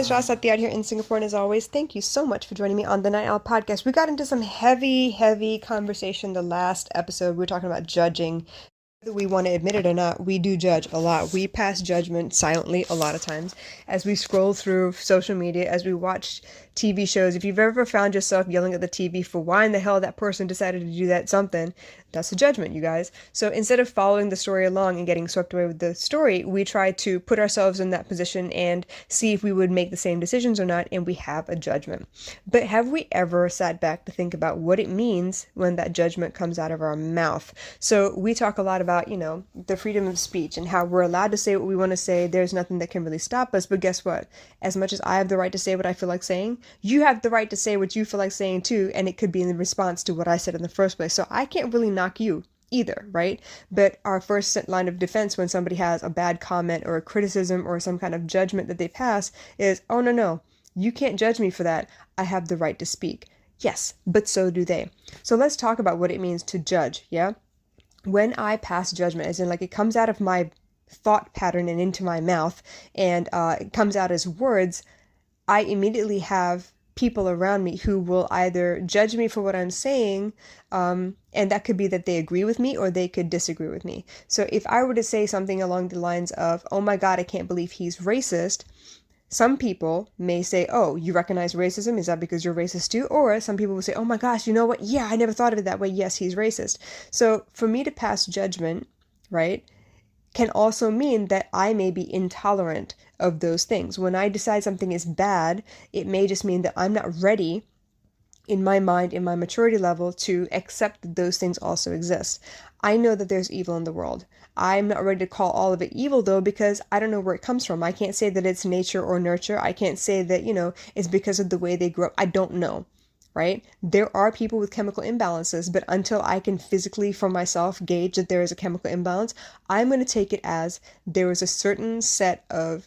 guys, Josh Sathy out here in Singapore, and as always, thank you so much for joining me on the Night Owl podcast. We got into some heavy conversation the last episode. We were talking about judging. Whether we want to admit it or not, we do judge a lot. We pass judgment silently a lot of times as we scroll through social media, as we watch TV shows. If you've ever found yourself yelling at the TV for why in the hell that person decided to do that something, that's a judgment, you guys. So instead of following the story along and getting swept away with the story, we try to put ourselves in that position and see if we would make the same decisions or not, and we have a judgment. But have we ever sat back to think about what it means when that judgment comes out of our mouth? So we talk a lot about, the freedom of speech and how we're allowed to say what we want to say. There's nothing that can really stop us. But guess what? As much as I have the right to say what I feel like saying, you have the right to say what you feel like saying too, and it could be in response to what I said in the first place. So I can't really knock you either, right? But our first line of defense when somebody has a bad comment or a criticism or some kind of judgment that they pass is, oh, no, you can't judge me for that. I have the right to speak. Yes, but so do they. So let's talk about what it means to judge, yeah? When I pass judgment, as in like it comes out of my thought pattern and into my mouth and it comes out as words, I immediately have people around me who will either judge me for what I'm saying, and that could be that they agree with me or they could disagree with me. So if I were to say something along the lines of, oh my God, I can't believe he's racist, some people may say, oh, you recognize racism? Is that because you're racist too? Or some people will say, oh my gosh, you know what? Yeah, I never thought of it that way. Yes, he's racist. So for me to pass judgment, right, can also mean that I may be intolerant of those things. When I decide something is bad, it may just mean that I'm not ready in my mind, in my maturity level, to accept that those things also exist. I know that there's evil in the world. I'm not ready to call all of it evil though, because I don't know where it comes from. I can't say that it's nature or nurture. I can't say that, it's because of the way they grew up. I don't know. Right? There are people with chemical imbalances, but until I can physically for myself gauge that there is a chemical imbalance, I'm going to take it as there is a certain set of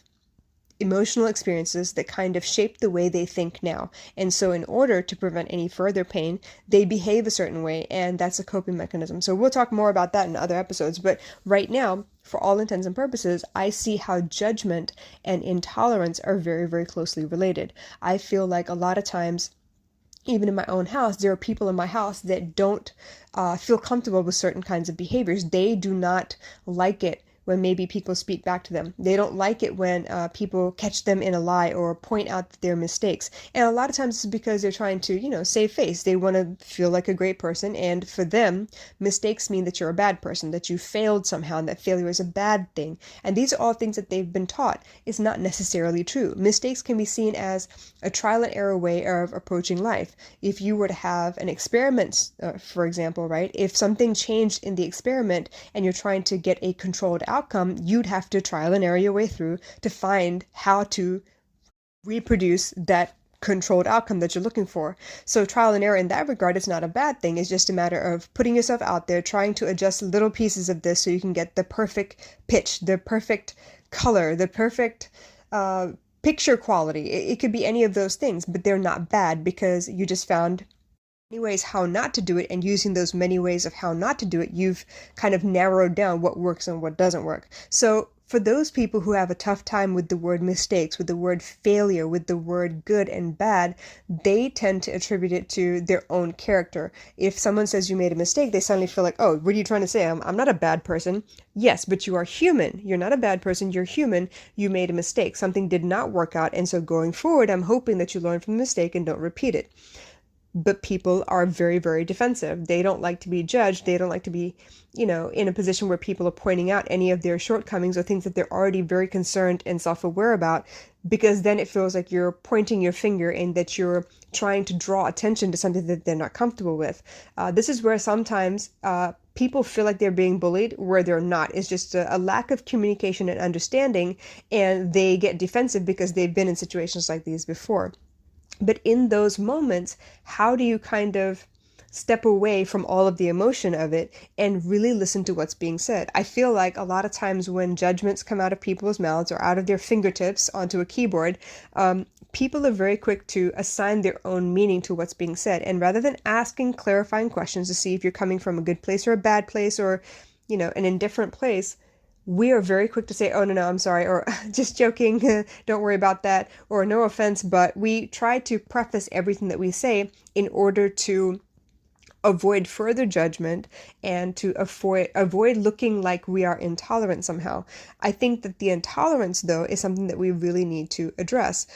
emotional experiences that kind of shape the way they think now. And so in order to prevent any further pain, they behave a certain way, and that's a coping mechanism. So we'll talk more about that in other episodes, but right now, for all intents and purposes, I see how judgment and intolerance are very closely related. I feel like a lot of times, even in my own house, there are people in my house that don't feel comfortable with certain kinds of behaviors. They do not like it when maybe people speak back to them. They don't like it when people catch them in a lie or point out their mistakes. And a lot of times it's because they're trying to, save face. They want to feel like a great person. And for them, mistakes mean that you're a bad person, that you failed somehow, and that failure is a bad thing. And these are all things that they've been taught is not necessarily true. Mistakes can be seen as a trial and error way of approaching life. If you were to have an experiment, for example, right? If something changed in the experiment and you're trying to get a controlled outcome, you'd have to trial and error your way through to find how to reproduce that controlled outcome that you're looking for. So trial and error in that regard is not a bad thing. It's just a matter of putting yourself out there, trying to adjust little pieces of this so you can get the perfect pitch, the perfect color, the perfect picture quality. It could be any of those things, but they're not bad because you just found many ways how not to do it, and using those many ways of how not to do it, you've kind of narrowed down what works and what doesn't work. So for those people who have a tough time with the word mistakes, with the word failure, with the word good and bad, they tend to attribute it to their own character. If someone says you made a mistake, they suddenly feel like, oh, what are you trying to say? I'm not a bad person. Yes, but you are human. You're not a bad person. You're human. You made a mistake. Something did not work out. And so going forward, I'm hoping that you learn from the mistake and don't repeat it. But people are very defensive. They don't like to be judged. They don't like to be, in a position where people are pointing out any of their shortcomings or things that they're already very concerned and self-aware about, because then it feels like you're pointing your finger and that you're trying to draw attention to something that they're not comfortable with. This is where sometimes people feel like they're being bullied where they're not. It's just a lack of communication and understanding, and they get defensive because they've been in situations like these before. But in those moments, how do you kind of step away from all of the emotion of it and really listen to what's being said? I feel like a lot of times when judgments come out of people's mouths or out of their fingertips onto a keyboard, people are very quick to assign their own meaning to what's being said. And rather than asking clarifying questions to see if you're coming from a good place or a bad place or, an indifferent place, we are very quick to say, oh, no, I'm sorry, or just joking, don't worry about that, or no offense, but we try to preface everything that we say in order to avoid further judgment and to avoid looking like we are intolerant somehow. I think that the intolerance, though, is something that we really need to address.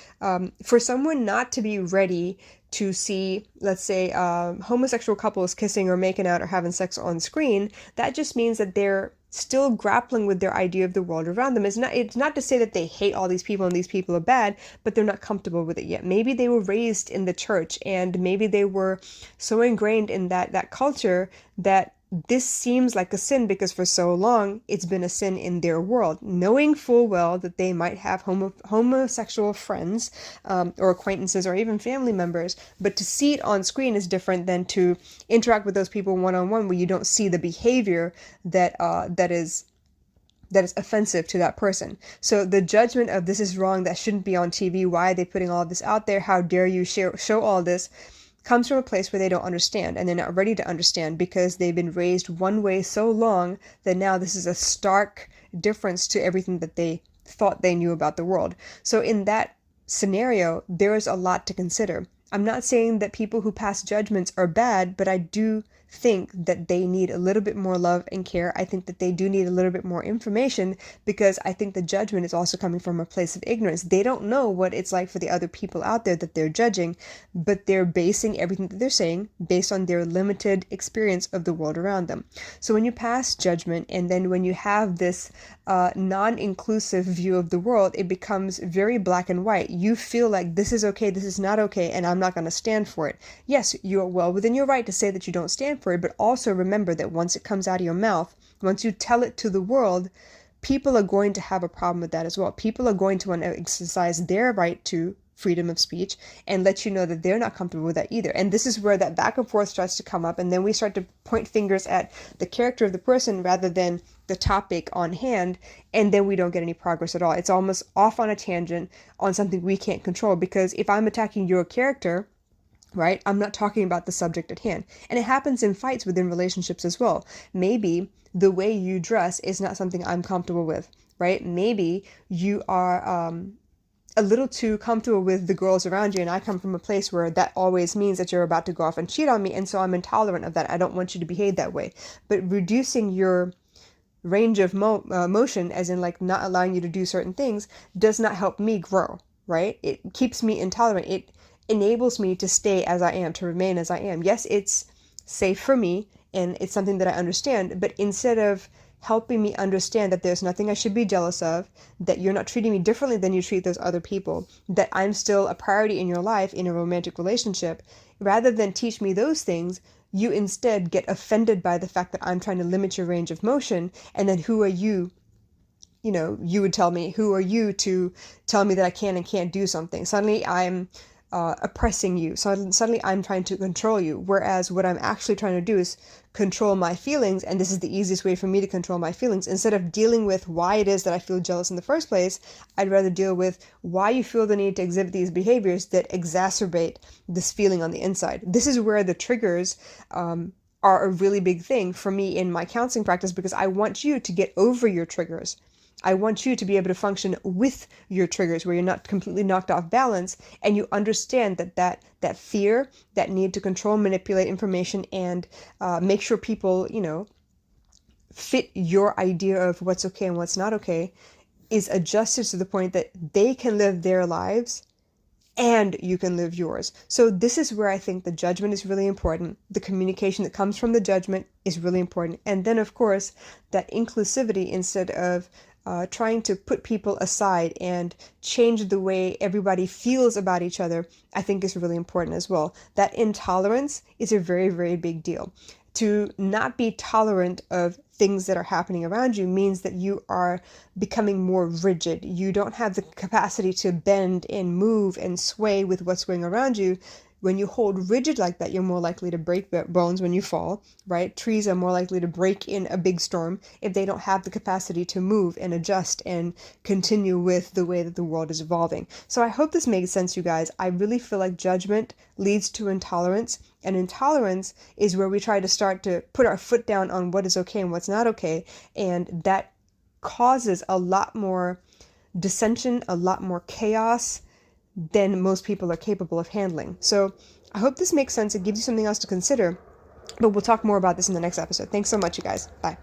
For someone not to be ready to see, let's say, homosexual couples kissing or making out or having sex on screen, that just means that they're still grappling with their idea of the world around them. It's not to say that they hate all these people and these people are bad, but they're not comfortable with it yet. Maybe they were raised in the church and maybe they were so ingrained in that culture that this seems like a sin because for so long it's been a sin in their world, knowing full well that they might have homosexual friends or acquaintances or even family members, but to see it on screen is different than to interact with those people one-on-one where you don't see the behavior that is offensive to that person. So the judgment of this is wrong, that shouldn't be on TV, why are they putting all of this out there, how dare you show all this, comes from a place where they don't understand and they're not ready to understand because they've been raised one way so long that now this is a stark difference to everything that they thought they knew about the world. So in that scenario, there is a lot to consider. I'm not saying that people who pass judgments are bad, but I do think that they need a little bit more love and care. I think that they do need a little bit more information because I think the judgment is also coming from a place of ignorance. They don't know what it's like for the other people out there that they're judging, but they're basing everything that they're saying based on their limited experience of the world around them. So when you pass judgment and then when you have this non-inclusive view of the world, it becomes very black and white. You feel like this is okay, this is not okay, and I'm not going to stand for it. Yes, you are well within your right to say that you don't stand for it, but also remember that once it comes out of your mouth, once you tell it to the world, people are going to have a problem with that as well. People are going to want to exercise their right to freedom of speech and let you know that they're not comfortable with that either. And this is where that back and forth starts to come up, and then we start to point fingers at the character of the person rather than the topic on hand, and then we don't get any progress at all. It's almost off on a tangent on something we can't control, because if I'm attacking your character, right, I'm not talking about the subject at hand. And it happens in fights within relationships as well. Maybe the way you dress is not something I'm comfortable with, right? Maybe you are a little too comfortable with the girls around you, and I come from a place where that always means that you're about to go off and cheat on me, and so I'm intolerant of that. I don't want you to behave that way. But reducing your range of motion, as in like not allowing you to do certain things, does not help me grow, right? It keeps me intolerant. It enables me to stay as I am, to remain as I am. Yes, it's safe for me and it's something that I understand, but instead of helping me understand that there's nothing I should be jealous of, that you're not treating me differently than you treat those other people, that I'm still a priority in your life in a romantic relationship, rather than teach me those things, you instead get offended by the fact that I'm trying to limit your range of motion, and then who are you? You would tell me, who are you to tell me that I can and can't do something? Suddenly I'm oppressing you. So suddenly I'm trying to control you. Whereas what I'm actually trying to do is control my feelings. And this is the easiest way for me to control my feelings. Instead of dealing with why it is that I feel jealous in the first place, I'd rather deal with why you feel the need to exhibit these behaviors that exacerbate this feeling on the inside. This is where the triggers are a really big thing for me in my counseling practice, because I want you to get over your triggers. I want you to be able to function with your triggers where you're not completely knocked off balance, and you understand that fear, that need to control, manipulate information, and make sure people, fit your idea of what's okay and what's not okay, is adjusted to the point that they can live their lives and you can live yours. So this is where I think the judgment is really important. The communication that comes from the judgment is really important. And then, of course, that inclusivity, instead of trying to put people aside and change the way everybody feels about each other, I think is really important as well. That intolerance is a very, very big deal. To not be tolerant of things that are happening around you means that you are becoming more rigid. You don't have the capacity to bend and move and sway with what's going around you. When you hold rigid like that, you're more likely to break bones when you fall, right? Trees are more likely to break in a big storm if they don't have the capacity to move and adjust and continue with the way that the world is evolving. So I hope this makes sense, you guys. I really feel like judgment leads to intolerance, and intolerance is where we try to start to put our foot down on what is okay and what's not okay, and that causes a lot more dissension, a lot more chaos than most people are capable of handling. So I hope this makes sense. It gives you something else to consider, but we'll talk more about this in the next episode. Thanks so much, you guys. Bye.